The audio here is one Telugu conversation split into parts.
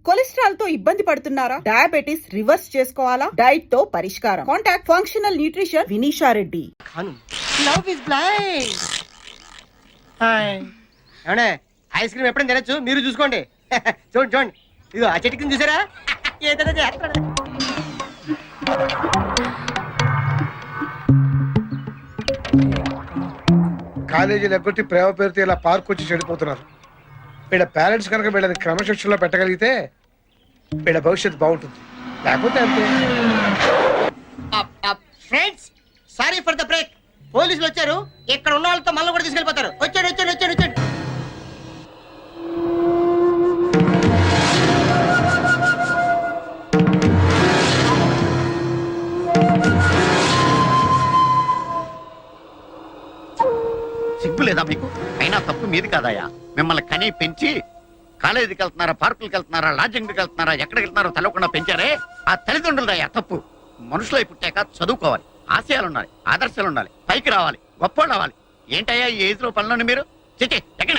కొలెస్ట్రాల్ తో ఇబ్బంది పడుతున్నారా? డయాబెటిస్ రివర్స్ చేసుకోవాలా? డైట్ తో పరిష్కారం. Contact functional nutrition Vineesha Reddy. Ice cream ఎప్పుడైనా తినచ్చు, మీరు చూసుకోండి. చూడండి చూడండి, ఇది ఆ చెట్టు కింద చూసారా? కాలేజీలు ఎగ్గొట్టి ప్రేమ పేరుతో ఇలా పార్క్ వచ్చి చెడిపోతున్నారు. వీళ్ళ పేరెంట్స్ కనుక వీళ్ళని క్రమశిక్షణలో పెట్టగలిగితే వీళ్ళ భవిష్యత్తు బాగుంటుంది. లేకపోతే అంతే. Friends, sorry for the break. పోలీసులు వచ్చారు, ఇక్కడ ఉన్న వాళ్ళతో మళ్ళీ కూడా తీసుకెళ్ళిపోతారు. వచ్చాడు వచ్చాడు వచ్చాడు వచ్చాడు. సిగ్గు లేదా మీకు? అయినా తప్పు మీది కాదయ్యా. మిమ్మల్ని కనీ పెంచి కాలేజీకి వెళ్తున్నారా, పార్కులకు వెళ్తున్నారా, లాడ్జింగ్కి వెళ్తున్నారా, ఎక్కడికి వెళ్తున్నారో తెలవకుండా పెంచారే ఆ తల్లిదండ్రులదయ్యా తప్పు. మనుషులై పుట్టాక చదువుకోవాలి, ఆశయాలు ఉండాలి, ఆదర్శాలు ఉండాలి, పైకి రావాలి, గొప్ప రావాలి. ఏంటయ్యా ఈ ఏజ్ లో పనులను మీరు? చిచ్చి ఎక్కడ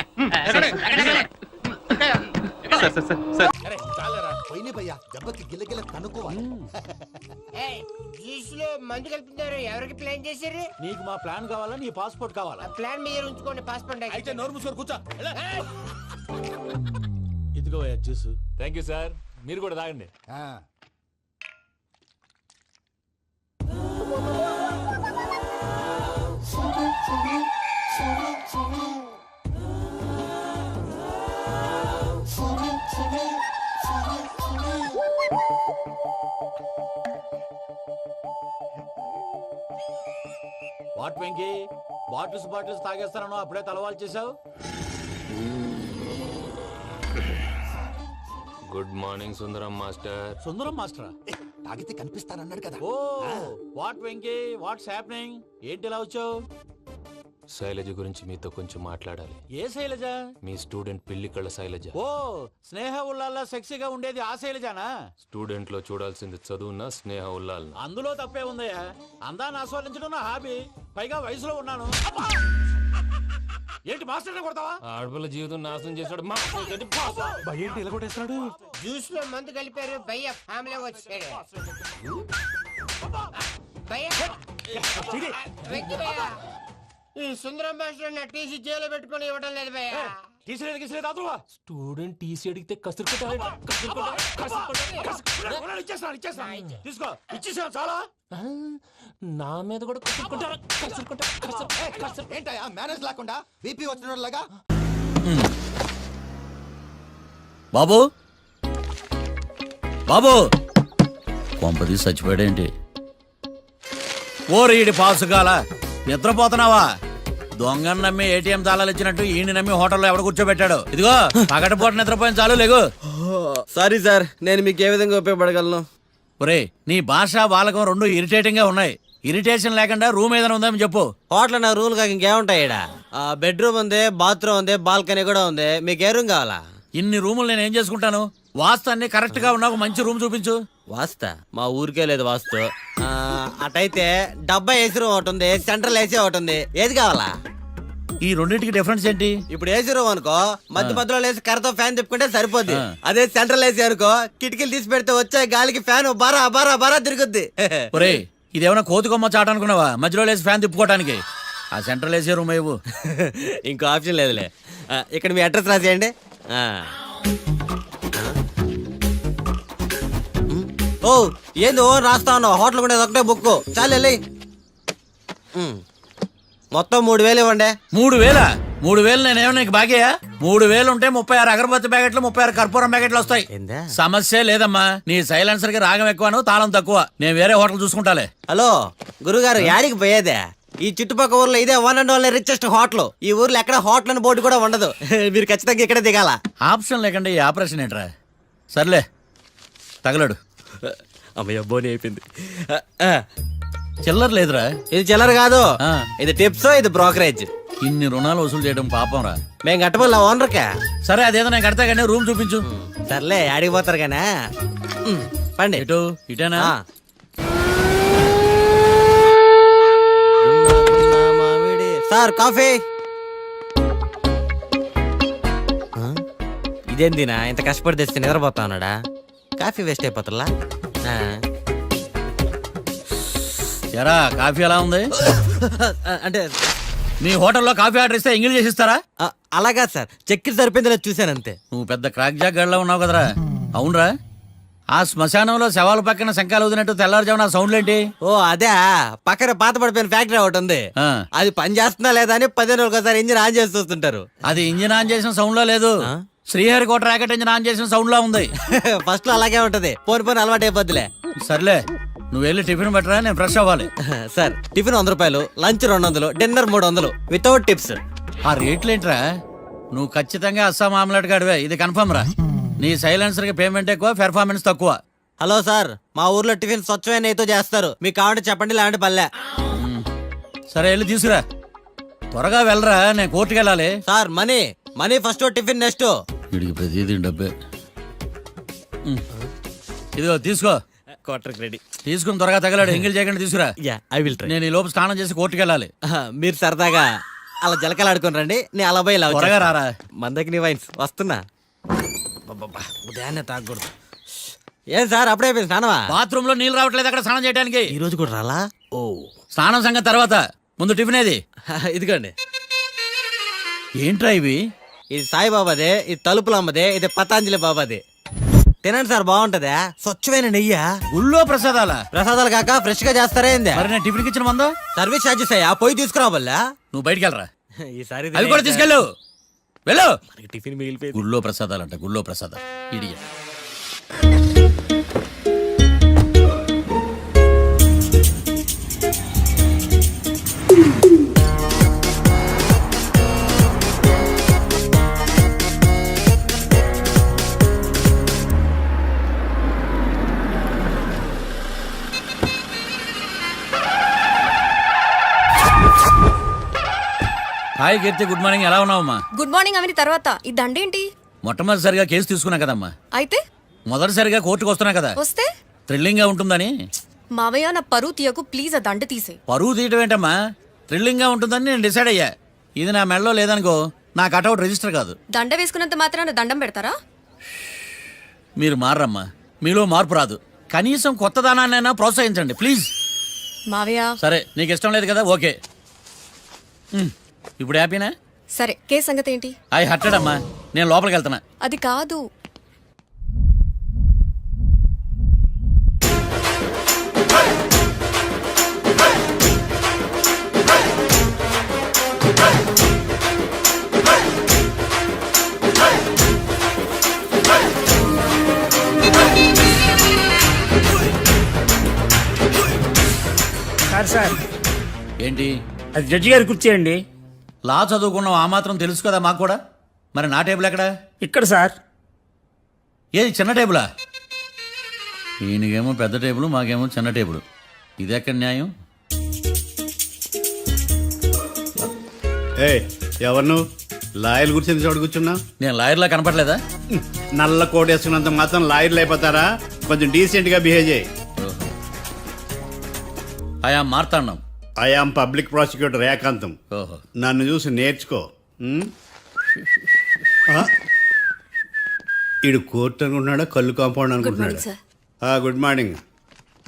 మందు కలుపుతున్నారు. ఎవరికి ప్లాన్ చేశారు? నీకు మా ప్లాన్ కావాలా? నీ పాస్పోర్ట్ కావాలా? ప్లాన్ మీరు ఉంచుకోండి, పాస్పోర్ట్ అయితే నోరు మూసుకొని కూర్చో. ఇదిగో జ్యూస్. Thank you sir. మీరు కూడా తాగండి. వాట్ వెంకీ, బాటిల్స్ తాగేస్తానో అప్పుడే తలవాలు చేసావు. Good morning Sundaram master. Sundaram మాస్టరా? తాగితే కనిపిస్తానన్నాడు కదా. Oh what Venky, what's happening? ఏంటి ఇలా వచ్చావు? శైలజ గురించి మీతో కొంచెం మాట్లాడాలి. ఏ శైలజ? మీ స్టూడెంట్ పిల్లి కళ్ళ శైలజ. ఓ స్నేహ ఉల్లాల్లో సెక్సీగా ఉండేది ఆ శైలజానా? స్టూడెంట్ లో చూడాల్సింది చదువున స్నేహ ఉల్లాల్. అందులో తప్పే ఉందయ్యా. అందాన్ని ఆస్వాదించడం నా హాబీ. పైగా వయసులో ఉన్నాను. ఏంటి మాస్టర్ కొడతావా? ఆడపిల్ల జీవితం నాశనం చేశాడు. జ్యూస్ లో మందు కలిపారు. భయ్య ఫ్యామిలీ వచ్చాడు. ఈ సుందరం మాస్టర్ నా టీసీ జైలు పెట్టుకుని ఇవ్వడం లేదు భయ్య. స్టూడెంట్ టీసీ అడిగితే తీసుకో, ఇచ్చేసాను చాలా. నా మీద కూడా ఏంటయ్యా మేనేజ్ లేకుండా బీపీ వచ్చినలాగా? బాబు బాబు, కొంపది చచ్చిపోయాడేంటి? ఓరీడి పాసుగాల, నిద్రపోతున్నావా? దొంగను నమ్మి ఏటీఎం తాళాలు ఇచ్చినట్టు ఈయన నమ్మి హోటల్లో ఎవడ కూర్చోబెట్టాడు? ఇదిగో పగటిపూట నిద్రపోయిన చాలు, లేగు. సారీ సార్, నేను మీకు ఏ విధంగా ఉపయోగపడగలను? ఒరే, నీ భాష బాలకం రెండు ఇరిటేటింగ్ గా ఉన్నాయి. ఇరిటేషన్ లేకుండా రూమ్ ఏదైనా ఉందని చెప్పు. హోటల్ నా రూల్ కాక ఇంకేముంటాయి? బెడ్రూమ్ ఉంది, బాత్రూమ్ ఉంది, బాల్కనీ కూడా ఉంది. మీకు ఏ రూమ్ కావాలా? ఇన్ని రూములు నేను ఏం చేసుకుంటాను? వాస్తు అన్ని కరెక్ట్ గా ఉన్నా ఒక మంచి రూమ్ చూపించు. వాస్తా? మా ఊరికే లేదు వాస్తు. అటైతే డబ్బా ఏసీ రూమ్ ఒకటి ఉంది, సెంట్రల్ ఏసీ ఒకటి ఉంది. ఏది కావాలా? ఈ రెండింటికి డిఫరెన్స్ ఏంటి? ఇప్పుడు ఏసీ రూమ్ అనుకో, మధ్యలో వేసి కర్రతో ఫ్యాన్ తిప్పుకుంటే సరిపోద్ది. అదే సెంట్రల్ ఏసీ అనుకో, కిటికీలు తీసి పెడితే వచ్చే గాలికి ఫ్యాన్ బారా బారా బారా తిరుగుద్ది. ఒరే, ఇదేమన్నా కోతికొమ్మ చాట అనుకున్నావా మధ్యలో లేసి ఫ్యాన్ తిప్పుకోవటానికి? ఆ సెంట్రల్ ఏసీ రూమ్ ఇవ్వు. ఇంకో ఆప్షన్ లేదులే. ఇక్కడ మీ అడ్రస్ రాసేయండి. ఓ ఏంది ఓ రాస్తా ఉన్నావు? హోటల్ కూడా ఒకటే బుక్ చాలు వెళ్ళి. మొత్తం 3000 ఇవ్వండి. 3000? 3000 నేనేమో నీకు బాగేయా? 3000 ఉంటే 36 అగరబత్తి ప్యాకెట్లు, 36 కర్పూరం ప్యాకెట్లు వస్తాయి. సమస్య లేదమ్మా. నీ సైలెన్సర్ కి రాగం ఎక్కువను, తాళం తక్కువ. నేను వేరే హోటల్ చూసుకుంటాలే. హలో గురుగారు, యాడికి పోయేదే? ఈ చుట్టుపక్కల ఊర్లో ఇదే one and only richest hotel. ఈ ఊర్లో ఎక్కడ హోటల్ అని బోర్డు కూడా ఉండదు. మీరు ఖచ్చితంగా ఇక్కడ దిగాల. ఆప్షన్ లేకుండా ఈ ఆపరేషన్ ఏంట్రా? సర్లే, తగలడు. అమ్మయ్య, బోని అయిపోయింది. చిల్లర లేదురా. ఇది చిల్లర కాదు, ఇది టిప్స్, ఇది బ్రోకరేజ్. ఇన్ని రుణాలు వసూలు చేయడం పాపం రా. మేము కట్టబోలే ఓనర్కే. సరే, అదేదో నేను కడతా కానీ రూమ్ చూపించు. సర్లే, ఆడిపోతారు కానీ పండి. ఇటు ఇటేనా? Sir coffee. ఇదేందినా ఇంత కష్టపడి తెస్తే నిద్రపోతా ఉన్నాడా? కాఫీ వేస్ట్ అయిపోతుందా? ఎరా కాఫీ ఎలా ఉంది? అంటే మీ హోటల్లో కాఫీ ఆర్డర్ ఇస్తే ఎంగిల్ చేసిస్తారా? అలాగా సార్, చక్కెర సరిపోయింది లేదు చూశాను అంతే. నువ్వు పెద్ద క్రాక్ జాక్ గడిలో ఉన్నావు కదరా. అవునరా, ఆ శ్మశానంలో శవాల పక్కన శంఖాలు వదినట్టు తెల్లారుజామున ఆ సౌండ్లేంటి? ఓ అదే, పక్కన పాత పడిపోయిన ఫ్యాక్టరీ ఒకటి ఉంది. ఆ. అది పని చేస్తుందా లేదా అని 10 రోజులు ఒకసారి ఇంజిన్ ఆన్ చేసి చూస్తుంటారు. అది ఇంజిన్ ఆన్ చేసిన సౌండ్ లో లేదు, ఆ? శ్రీహరికోట రాకెట్ ఇంజిన్ ఆన్ చేసిన సౌండ్ లో ఉంది. ఫస్ట్ లో అలాగే ఉంటది, పోని అలవాటు అయిపోద్దిలే. సర్లే, నువ్వు వెళ్ళి టిఫిన్ పెట్టరా, నేను ఫ్రెష్ అవ్వాలి. సార్ టిఫిన్ 100 రూపాయలు, లంచ్ 200, డిన్నర్ 300 వితౌట్ టిప్స్. ఆ రేట్లేంట్రా? నువ్వు ఖచ్చితంగా అస్సాం ఆమ్లెట్ గాడివే, ఇది కన్ఫర్మ్ రా. నీ సైలెన్సర్ కి పేమెంట్ ఎక్కువ, పెర్ఫార్మెన్స్ తక్కువ. హలో సార్, మా ఊర్లో టిఫిన్ స్వచ్ఛమైన నెయ్యితో చేస్తారు, మీకు కావాలంటే చెప్పండి, లేదంటే పల్లె. సరే వెళ్ళి తీసుకురా, త్వరగా వెళ్ళరా, నేను కోర్టుకి వెళ్ళాలి. Sir money money first, tiffin next. వీడికి ప్రతిదీ డబ్బే. ఇదిగో తీసుకో, క్వార్టర్ రెడీ. తీసుకుని త్వరగా తగలాడు, ఎంగిల్ చేయకుండా తీసుకురా. Yeah I will try. నేను ఈ లోపు స్నానం చేసి కోర్టుకి వెళ్ళాలి. మీరు సరదాగా అలా జలకలు ఆడుకుని రండి, నేను అలా పోయి ఇలా త్వరగా రారా. మందకి నీ వైన్స్ వస్తున్నా. ఉదయాన్నే తాగకూడదు. ఏం సార్ అప్పుడే అయిపోయింది స్నానమా? బాత్రూమ్ లో నీళ్ళు రావట్లేదు అక్కడ స్నానం చేయడానికి. ఈ రోజు కూడా రాలా? ఓ స్నానం సంగతి తర్వాత, ముందు టిఫిన్ ఏది? ఇదిగోండి. ఏంట్రా ఇవి? ఇది సాయిబాబాదే, ఇది తలుపులమ్మదే, ఇది పతాంజలి బాబాదే. తినండి సార్, బాగుంటదా? స్వచ్ఛమైన నెయ్యా? గుళ్ళో ప్రసాదాలా? ప్రసాదాలు కాక ఫ్రెష్ గా చేస్తారా ఏంది? మరి నేను టిఫిన్ ఇచ్చిన మందో సర్వీస్ ఛార్జెస్ అయ్యా, పోయి తీసుకురావాలా? నువ్వు బయటికి వెళ్ళరా. ఈసారి అవి కూడా తీసుకెళ్ళు, వెళ్ళు. టిఫిన్ మిగిలిపోయింది. గుళ్ళో ప్రసాదాలంట, గుళ్ళో ప్రసాదాలు. ఇడియ హాయ్ కీర్తి, గుడ్ మార్నింగ్. ఎలా ఉన్నావమ్మా? గుడ్ మార్నింగ్ అవని తర్వాత ఈ దండేంటి? మొట్టమొదటిసారిగా కేసు తీసుకున్నా కదమ్మా. అయితే మొదటిసారిగా కోర్టుకు వస్తున్నా కదా, వస్తే థ్రిల్లింగ్ గా ఉంటుందని. మావయ్య నా పరువు తీయకు ప్లీజ్, ఆ దండ తీసే. పరువు తీయటం ఏంటమ్మా, థ్రిల్లింగ్ గా ఉంటుందని నేను డిసైడ్ అయ్యా. ఇది నా మెడలో లేదనుకో, నా కటౌట్ రిజిస్టర్ కాదు. దండ వేసుకున్నంత మాత్రాన దండం పెడతారా? మీరు మారమ్మా, మీలో మార్పు రాదు. కనీసం కొత్త దానాన్నైనా ప్రోత్సహించండి ప్లీజ్. మావయ్య సరే, నీకు ఇష్టం లేదు కదా, ఓకే. ఇప్పుడు హ్యాపీనా? సరే, కేసు సంగతి ఏంటి? ఐ హర్టెడ్ అమ్మా, నేను లోపలికి వెళ్తున్నా. అది కాదు. సార్ ఏంటి? అది జడ్జి గారి కుర్చీ అండి. లా చదువుకున్నాం, ఆ మాత్రం తెలుసు కదా మాకు కూడా. మరి నా టేబుల్ ఎక్కడ? ఇక్కడ సార్. ఏది చిన్న టేబులా? ఈయనకేమో పెద్ద టేబుల్, మాకేమో చిన్న టేబుల్. ఇది ఎక్కడ న్యాయం? ఎవరు నువ్వు? లాయర్లు కూర్చొని చోటు కూర్చున్నా? నేను లాయర్లా కనపడలేదా? నల్ల కోట్ వేసుకున్నంత మాత్రం లాయర్లు అయిపోతారా? కొంచెం డీసెంట్ గా బిహేవ్ చేయి. ఆయా మార్తాండం. ఐఆమ్ పబ్లిక్ ప్రాసిక్యూటర్ ఏకాంతం. ఓహో, నన్ను చూసి నేర్చుకో. ఇడు కోర్టు అనుకుంటున్నాడా, కళ్ళు కాంపౌండ్ అనుకుంటున్నాడా? సార్. Good morning.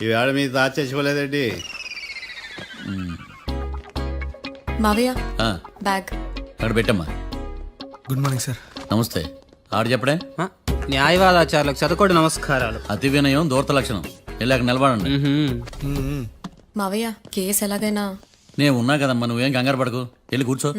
ఈవేళ మీ దాచేసుకోలేదండి. మావయ్య ఆ, బ్యాగ్ అక్కడ పెట్టమ్మా. Good morning sir. నమస్తే. ఆడు చెప్పడే. న్యాయవాదాచారులకు చదువుకోండి నమస్కారాలు. అతి వినయం దూరత లక్షణం. వెళ్ళాక నిలబడండి. మావయ్య కేసు ఎలాగైనా. నేను ఉన్నా కదమ్మా, నువ్వేం కంగారు పడకు, వెళ్ళి కూర్చో.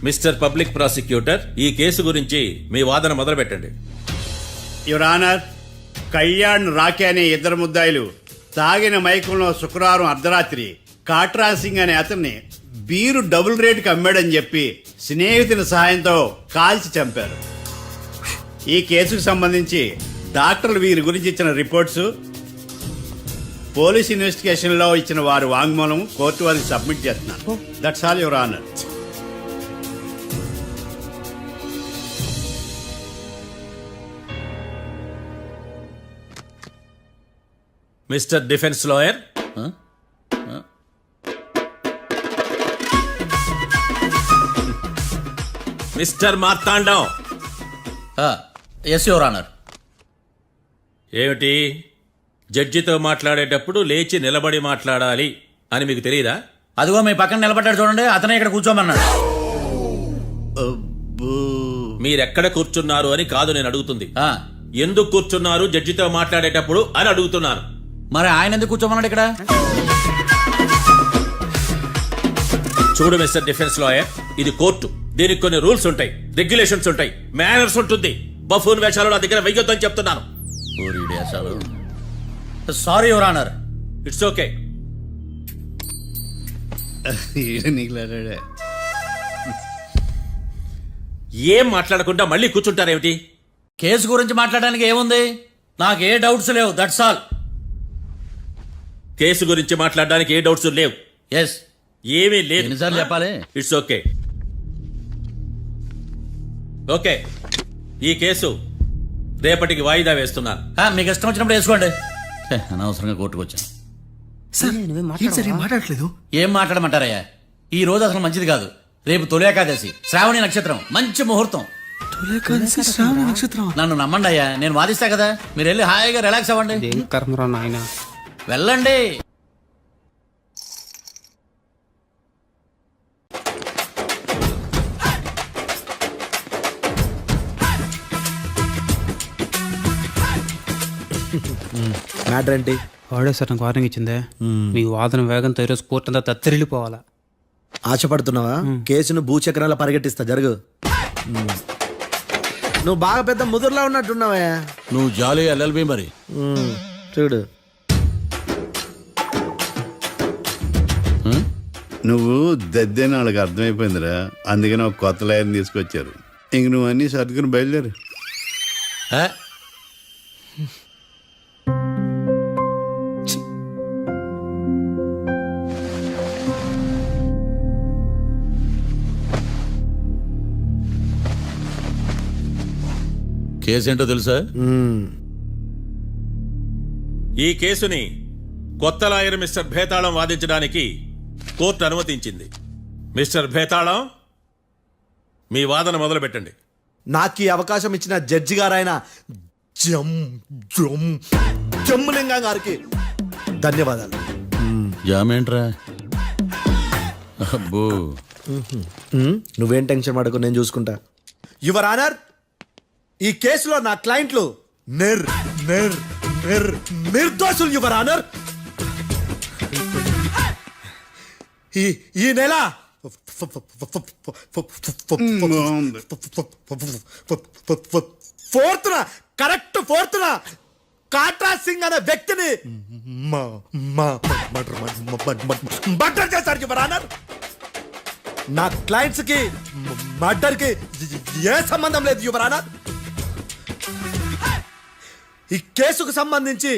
మిస్టర్ పబ్లిక్ ప్రాసిక్యూటర్, ఈ కేసు గురించి మీ వాదన మొదలు పెట్టండి. యువర్ ఆనర్, కళ్యాణ్ రాకే అనే ఇద్దరు ముద్దాయిలు తాగిన మైకంలో శుక్రవారం అర్ధరాత్రి కాట్రా సింగ్ అనే అతన్ని బీరు డబుల్ రేటుకి అమ్మాడని చెప్పి స్నేహితుని సహాయంతో కాల్చి చంపారు. ఈ కేసుకు సంబంధించి డాక్టర్లు వీరి గురించి ఇచ్చిన రిపోర్ట్స్, పోలీస్ ఇన్వెస్టిగేషన్ లో ఇచ్చిన వారి వాంగ్మూలం కోర్టు వారికి సబ్మిట్ చేస్తున్నారు. That's all your honour. Mister defence lawyer, mister Martandam. Yes your honour. ఏమిటి, జడ్జితో మాట్లాడేటప్పుడు లేచి నిలబడి మాట్లాడాలి అని మీకు తెలియదా? అదిగో మీ పక్కన నిలబడ్డాడు చూడండి, అతనే ఇక్కడ కూర్చోమన్నాడు. మీరెక్కడ కూర్చున్నారు అని కాదు నేను అడుగుతుంది. ఎందుకు కూర్చున్నారు జడ్జితో మాట్లాడేటప్పుడు అని అడుగుతున్నాను. మరి ఆయన ఎందుకు కూర్చోమన్నాడు ఇక్కడ? చూడు మిస్టర్ డిఫెన్స్ లాయర్, ఇది కోర్టు. దీనికి కొన్ని రూల్స్ ఉంటాయి, రెగ్యులేషన్స్ ఉంటాయి, మేనర్స్ ఉంటుంది. బఫూన్ వేషాలు నా దగ్గర వెయ్యొద్దని చెప్తున్నాను. Sorry your honour. It's okay. ఏం మాట్లాడకుండా మళ్ళీ కూర్చుంటారేమిటి? కేసు గురించి మాట్లాడడానికి ఏముంది? నాకు ఏ డౌట్స్ లేవు, దట్స్ ఆల్. కేసు గురించి మాట్లాడడానికి ఏ డౌట్స్ లేవు? ఎస్. ఏమీ లేదు. ఎన్నిసార్లు చెప్పాలి? It's okay. ఓకే, ఈ కేసు రేపటికి వాయిదా వేస్తున్నాను. మీకు ఇష్టం వచ్చినప్పుడు వేసుకోండి. అనవసరంగా కోర్టుకు వచ్చాను. మాట్లాడట్లేదు. ఏం మాట్లాడమంటారయ్యా? ఈ రోజు అసలు మంచిది కాదు. రేపు తొలి ఏకాదశి, శ్రావణి నక్షత్రం, మంచి ముహూర్తం. నన్ను నమ్మండి అయ్యా, నేను వాదిస్తా కదా. మీరు వెళ్ళి హాయిగా రిలాక్స్ అవ్వండి. వెళ్ళండి. మ్యాటర్ ఏంటి? వాడే సార్ నాకు వార్నింగ్ ఇచ్చిందే. మీ వాదన వేగంతో ఈరోజు కోర్టు అంతా తత్తరిల్లిపోవాలా. ఆశపడుతున్నావా? కేసును భూచక్రాల పరిగెట్టిస్తా, జరుగు. నువ్వు బాగా పెద్ద ముదురులా ఉన్నట్టున్నావా? నువ్వు జాలి ఎల్ఎల్బి మరి. చూడు, నువ్వు దద్దేని వాళ్ళకి అర్థమైపోయిందిరా, అందుకని ఒక కొత్త లాయర్ని తీసుకొచ్చారు. ఇంక నువ్వు అన్నీ సర్దుకుని బయలుదేరు. కేసు ఏంటో తెలుసా? ఈ కేసుని కొత్త లాయర్ మిస్టర్ భేతాళం వాదించడానికి కోర్టు అనుమతించింది. మిస్టర్ భేతాళం, మీ వాదన మొదలు పెట్టండి. నాకు ఈ అవకాశం ఇచ్చిన జడ్జి గారైన జమ్ములింగం గారికి ధన్యవాదాలు. జామేంట్రా? అబ్బో, నువ్వేం టెన్షన్ పడకు, నేను చూసుకుంటా. యువర్ ఆనర్, ఈ కేసులో నా క్లయింట్లు నిర్దోషులు యువర్ ఆనర్. ఈ నెల 4th కాట్రా సింగ్ అనే వ్యక్తిని మర్డర్ చేశారు యువర్ ఆనర్. నా క్లయింట్స్ కి మర్డర్ కి ఏ సంబంధం లేదు యువర్ ఆనర్. ఈ కేసుకు సంబంధించి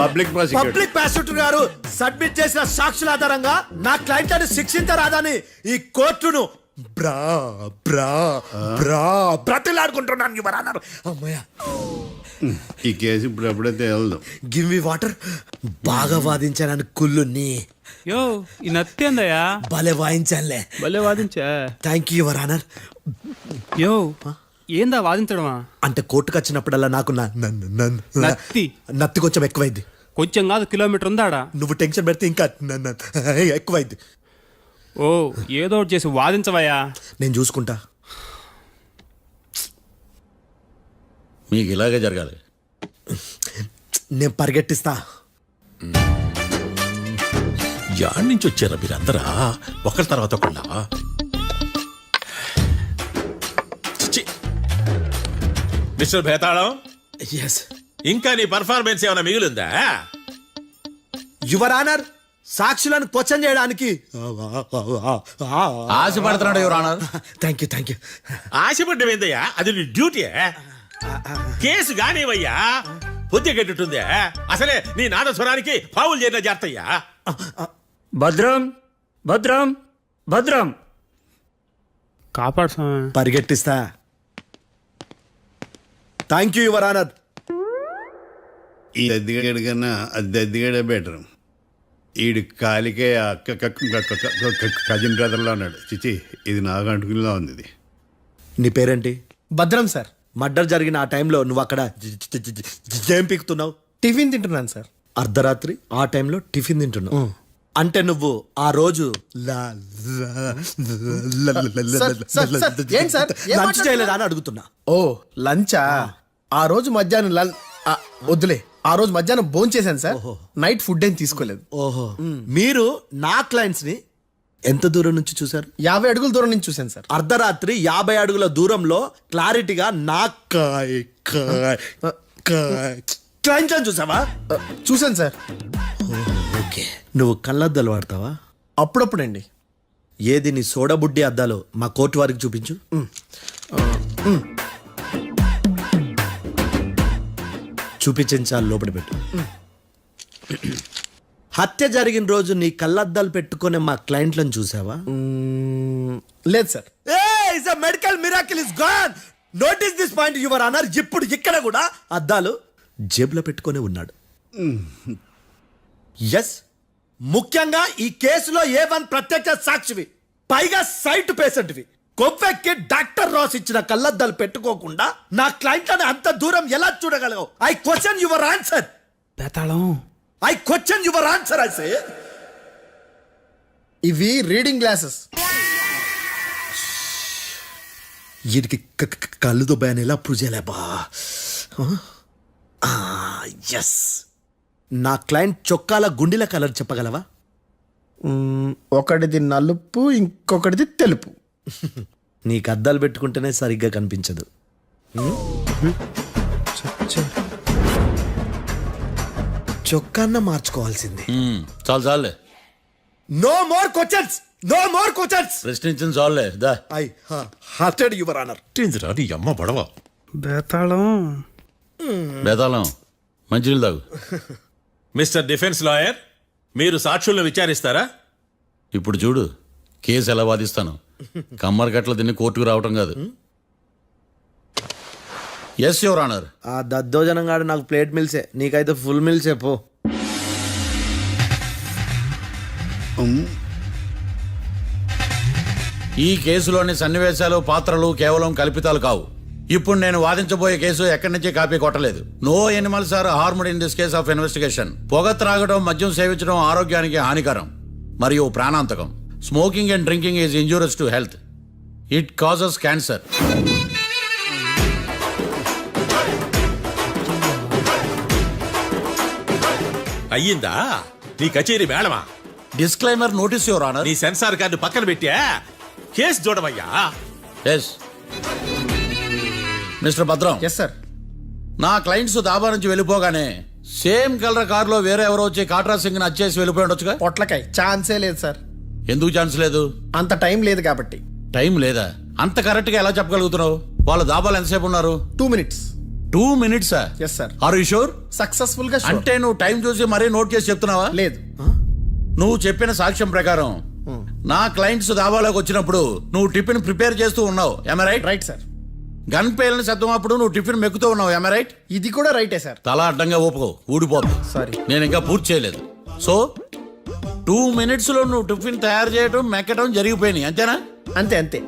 పబ్లిక్ ప్రాసిక్యూటర్ గారు సబ్మిట్ చేసిన సాక్షుల ఆధారంగా నా క్లయింట్ అని శిక్షించరాదని ఈ కోర్టును బ్రతిలాడుకుంటున్నాను యువర్ ఆనర్. అమ్మయ్య, ఈ కేసు ఇప్పుడు ఎప్పుడైతే వెళ్దాం. Give me water. బాగా వాదించానని కుళ్ళుని. యో, ఈ నత్తేందయ్యా? భలే వాయించానులే. భలే వాదించా. Thank you your honour. యో, ఏందా వాదించడమా? అంటే కోర్టుకు వచ్చినప్పుడల్లా నాకు నత్తి కొంచెం ఎక్కువైంది. కొంచెం కాదు, కిలోమీటర్ ఉందాడా. నువ్వు టెన్షన్ పెడితే ఇంకా ఎక్కువైంది. ఓ, ఏదో ఒకటి చేసి వాదించవయ్యా. నేను చూసుకుంటా. మీకు ఇలాగే జరగాలి. నేను పరిగెట్టిస్తా. యాడ్ నుంచి వచ్చారా మీరందరా? ఒకరి తర్వాత ఒకళ్ళ? మిస్టర్ భేతాళం, ఎస్ ఇంకా నీ పర్ఫార్మెన్స్ ఏమైనా మిగిలిందా? యువర్ ఆనర్, సాక్షులను క్వశ్చన్ చేయడానికి ఆశపడుతున్నాడు యువర్ ఆనర్. థ్యాంక్ యూ ఆశపడ్డం ఏందయ్యా, అది నీ డ్యూటీ. కేసు గానివయ్యా, బుద్ధి గట్టుందే. అసలే నీ నాదస్వరానికి పావులు చేరిన జాతయ్యా. భద్రం భద్రం భద్రం కాపాడు స్వామి. పరిగెట్టిస్తా. Thank you your honour. ఈ దద్దిగాడి కన్నా అది దద్దిగాడే బెటర్. ఈడు కాలికే కజిన్ బ్రదర్లో ఉన్నాడు. చిచి, ఇది నాకు అంటుకునిలా ఉంది. ఇది నీ పేరేంటి? భద్రం సార్. మర్డర్ జరిగిన ఆ టైంలో నువ్వు అక్కడ ఏం పీకుతున్నావు? టిఫిన్ తింటున్నాను సార్. అర్ధరాత్రి ఆ టైంలో టిఫిన్ తింటున్నావు అంటే నువ్వు ఆ రోజు ఏంటి సార్? లంచ్ చేయలేదా అని అడుగుతున్నా. ఓ లంచా? ఆ రోజు మధ్యాహ్నం వద్దులే, ఆ రోజు మధ్యాహ్నం భోజనం చేశాను సార్. నైట్ ఫుడ్ ఏం తీసుకోలేదు. ఓహో, మీరు నా క్లయింట్స్ ని ఎంత దూరం నుంచి చూసారు? 50 అడుగుల దూరం నుంచి చూశాను సార్. అర్ధరాత్రి 50 అడుగుల దూరంలో క్లారిటీగా నా క్లయింట్ అని చూసావా? చూశాను సార్. ఓకే, నువ్వు కళ్ళద్దాలు వాడతావా? అప్పుడప్పుడండి. ఏది నీ సోడబుడ్డి అద్దాలు మా కోర్టు వారికి చూపించు. చూపించాలి, లోపల పెట్టు. హత్య జరిగిన రోజు నీ కళ్ళద్దాలు పెట్టుకునే మా క్లయింట్లను చూసావా? లేదు sir. Medical miracle is gone. Notice this point your honour. ఇప్పుడు ఇక్కడ కూడా అద్దాలు జేబులో పెట్టుకొని ఉన్నాడు. ఎస్, ముఖ్యంగా ఈ కేసులో A1 ప్రత్యక్ష సాక్షివి, పైగా సైట్ పేషెంట్వి. కొవ్వెక్కి డాక్టర్ రాస్ ఇచ్చిన కళ్ళద్దాలు పెట్టుకోకుండా నా క్లయింట్లను అంత దూరం ఎలా చూడగలవు? I question your answer. Bethalam, I question your answer. I say ఇవి రీడింగ్ గ్లాసెస్. వీడికి కళ్ళు దుబ్బాయని ఎలా ప్రూవ్ చేయలేబా? ఎస్, నా క్లయింట్ చొక్కాల గుండెల కలర్ చెప్పగలవా? ఒకటిది నలుపు, ఇంకొకటిది తెలుపు. నీకు అద్దాలు పెట్టుకుంటేనే సరిగ్గా కనిపించదు. చొక్కాన్న మార్చుకోవాల్సింది. చాలు చాలులే, no more questions, no more questions. ప్రశ్నించింది చాలులే. దా ఐ హార్టెడ్ యువర్ ఆనర్. నీ అమ్మ బడవ. బేతాళం, బేతాళం, మంచినీళ్ళు తాగు. మిస్టర్ డిఫెన్స్ లాయర్, మీరు సాక్షులను విచారిస్తారా? ఇప్పుడు చూడు కేసు ఎలా వాదిస్తాను. కమ్మరి కట్ల తిని కోర్టుకు రావటం కాదు. Yes your honour. ఆ దద్దోజనంగాడు నాకు ప్లేట్ మిల్సే, నీకైతే ఫుల్ మిల్సే పో. ఈ కేసులోని సన్నివేశాలు, పాత్రలు కేవలం కల్పితాలు కావు. ఇప్పుడు నేను వాదించబోయే కేసు ఎక్కడి నుంచి కాపీ కొట్టలేదు. No animals are harmed in this case of investigation. పొగ త్రాగడం, మద్యం సేవించడం ఆరోగ్యానికి హానికరం మరియు ప్రాణాంతకం. Smoking and drinking is injurious to health. It causes cancer. అయ్యిందా నీ కచేరీ మేడమా? Disclaimer notice your honour. నీ సెన్సార్ కార్డు పక్కన పెట్టా కేసు చూడవయ్యా. Yes mister Bhadram. Yes sir. నా క్లయింట్స్ దాబా నుంచి వెళ్ళిపోగానే సేమ్ కలర్ కారులో వేరే ఎవరో వచ్చి కాట్రా సింగ్ వచ్చేసి వెళ్ళిపోయి ఉండొచ్చుగా. పొట్లకాయ ఛాన్సే లేదు సార్. ఎందుకు ఛాన్స్ లేదు? అంత టైం లేదు కాబట్టి. టైం లేదా? అంత కరెక్ట్ గా ఎలా చెప్పగలుగుతున్నావు? వాళ్ళ దాబాలు ఎంతసేపు ఉన్నారు? 2 minutes. 2 minutes? Yes sir. Are you sure? Successful గా అంటే నువ్వు టైం చూసి మరీ నోట్ చేసి చెప్తున్నావా? లేదు. నువ్వు చెప్పిన సాక్ష్యం ప్రకారం నా క్లయింట్స్ దాబాలోకి వచ్చినప్పుడు నువ్వు టిఫిన్ ప్రిపేర్ చేస్తూ ఉన్నావు. Am I right? Right sir. Gun పేలిన శబ్దం అప్పుడు నువ్వు టిఫిన్ మెక్కుతూ ఉన్నావు. Am I right? ఇది కూడా రైటే సార్. తల అడ్డంగా ఊపుకో, ఊడిపోద్ది. సారీ. నేను ఇంకా పూర్తి చేయలేదు. సో 2 minutes లో నువ్వు టిఫిన్ తయారు చేయడం, మెక్కడం జరిగిపోయినాయి, అంతేనా? అంతే అంతే.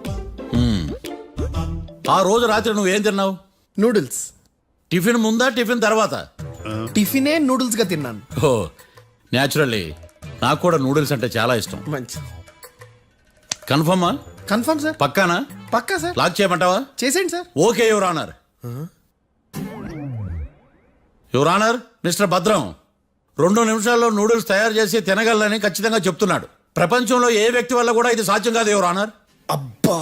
ఆ రోజు రాత్రి నువ్వేం తిన్నావు? నూడిల్స్. టిఫిన్ ముందా, టిఫిన్ తర్వాత? టిఫినే నూడిల్స్ గా తిన్నాను. ఓ న్యాచురల్లీ నాకు కూడా నూడిల్స్ అంటే చాలా ఇష్టం. మంచి. కన్ఫర్మా? Confirm sir. పక్కానా? పక్కా సార్. లాక్ చేయమంటావా? చేసేయండి sir. Okay your honour. Your honour, mister Bhadram 2 నిమిషాల్లో నూడిల్స్ తయారు చేసి తినగలని ఖచ్చితంగా చెప్తున్నాడు. ప్రపంచంలో ఏ వ్యక్తి వల్ల కూడా ఇది సాధ్యం కాదు యువర్ ఆనర్. అబ్బా,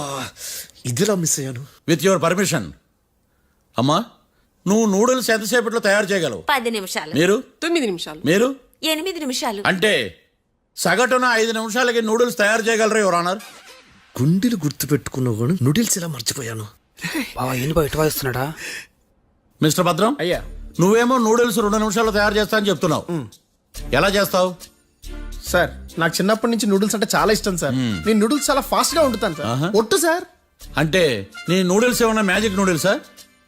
ఇదిలా మిస్ అయ్యాను. With your permission. అమ్మా నువ్వు నూడిల్స్ ఎంతసేపట్లో తయారు చేయగలవు? 10 నిమిషాలు. మీరు 9 నిమిషాలు. మీరు 8 నిమిషాలు. అంటే సగటున 5 నిమిషాలకి నూడిల్స్ తయారు చేయగలరు యువర్ ఆనర్. గుండెలు గుర్తు పెట్టుకున్నావు కానీ నూడిల్స్ ఇలా మర్చిపోయాను. బావా ఏంటి బయట వాయిస్తున్నాడా? మిస్టర్ భద్రం, అయ్యా నువ్వేమో నూడిల్స్ 2 నిమిషాల్లో తయారు చేస్తా అని చెప్తున్నావు. ఎలా చేస్తావు? సార్ నాకు చిన్నప్పటి నుంచి నూడిల్స్ అంటే చాలా ఇష్టం సార్. నేను నూడిల్స్ చాలా ఫాస్ట్ గా వండుతాను సార్. ఒట్టు సార్. అంటే నీ నూడిల్స్ ఏమన్నా మ్యాజిక్ నూడిల్సా?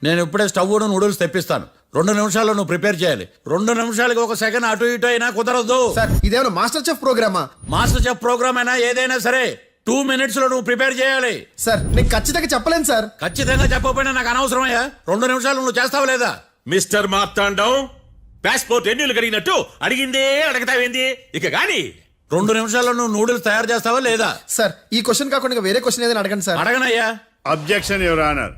నేను ఇప్పుడే స్టవ్ నూడిల్స్ తెప్పిస్తాను. 2 నిమిషాల్లో నువ్వు ప్రిపేర్ చేయాలి. 2 నిమిషాలకి 1 సెకండ్ అటు ఇటు అయినా కుదరదు. సార్ ఇదేమైనా మాస్టర్ చెఫ్ ప్రోగ్రామా? మాస్టర్ చెఫ్ ప్రోగ్రామ్ అయినా ఏదైనా సరే 2 minutes లో నువ్వు ప్రిపేర్ చేయాలి. సార్ నేను ఖచ్చితంగా చెప్పలేను సార్. ఖచ్చితంగా చెప్పకపోయినా నాకు అనవసరమయ్యా. 2 నిమిషాలు నువ్వు చేస్తావు లేదా? మిస్టర్ మార్తాండం, పాస్పోర్ట్ ఎన్నిళ్ళు కడిగినట్టు అడిగిందే అడగతావేంది? ఇక గాని 2 నిమిషాల్లో నువ్వు నూడిల్స్ తయారు చేస్తావా లేదా? సార్ ఈ క్వశ్చన్ కాకుండా ఇంకా వేరే క్వశ్చన్ ఏదైనా అడగండి సార్. అడగనయ్యా. Objection your honour.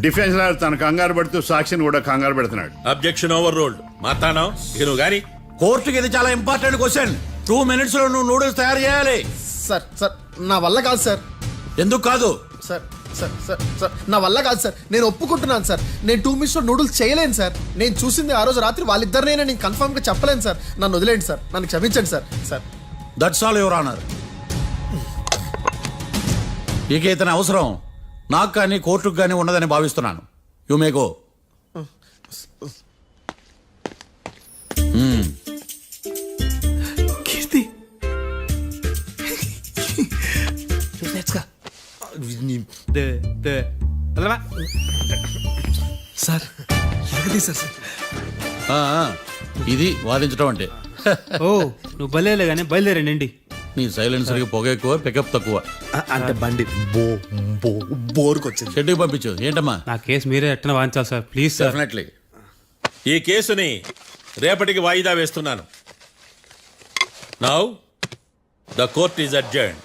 Defence lawyer తన కంగారు పడుతూ సాక్షిని కూడా కంగారు పెడుతున్నాడు. Objection over ruled. మార్తాండం, ఇక నువ్వు గాని కోర్టుకి ఇది చాలా ఇంపార్టెంట్ క్వశ్చన్. 2 minutes లో నువ్వు నూడిల్స్ తయారు చేయాలి. సార్ సార్ నా వల్ల కాదు సార్. ఎందుకు కాదు? సార్ సార్ సార్ సార్ నా వల్ల కాదు సార్. నేను ఒప్పుకుంటున్నాను సార్. నేను 2 minutes లో నూడిల్స్ చేయలేను సార్. నేను చూసింది ఆ రోజు రాత్రి వాళ్ళిద్దరినైనా నేను కన్ఫర్మ్ గా చెప్పలేను సార్. నన్ను వదిలేండి సార్. నన్ను క్షమించండి sir. Sir that's all your honour. ఇక ఇతని అవసరం నాకు కానీ కోర్టుకు కానీ ఉండదని భావిస్తున్నాను. You may go. Keerthi sir sir ఇది వాదించడం అంటే. ఓ నువ్వు బయలుదేరలే కానీ బయలుదేరండి. నీ సైలెన్సర్కి పొగ ఎక్కువ, పికప్ తక్కువ. అంటే బండి బోర్కి వచ్చింది. షెడ్యూల్ పంపించు. ఏంటమ్మా? నా కేసు మీరే ఎట్టన వాయించాలి సార్, ప్లీజ్ సార్. డెఫినెట్లీ. ఈ కేసుని రేపటికి వాయిదా వేస్తున్నాను. Now the court is అడ్జర్న్డ్.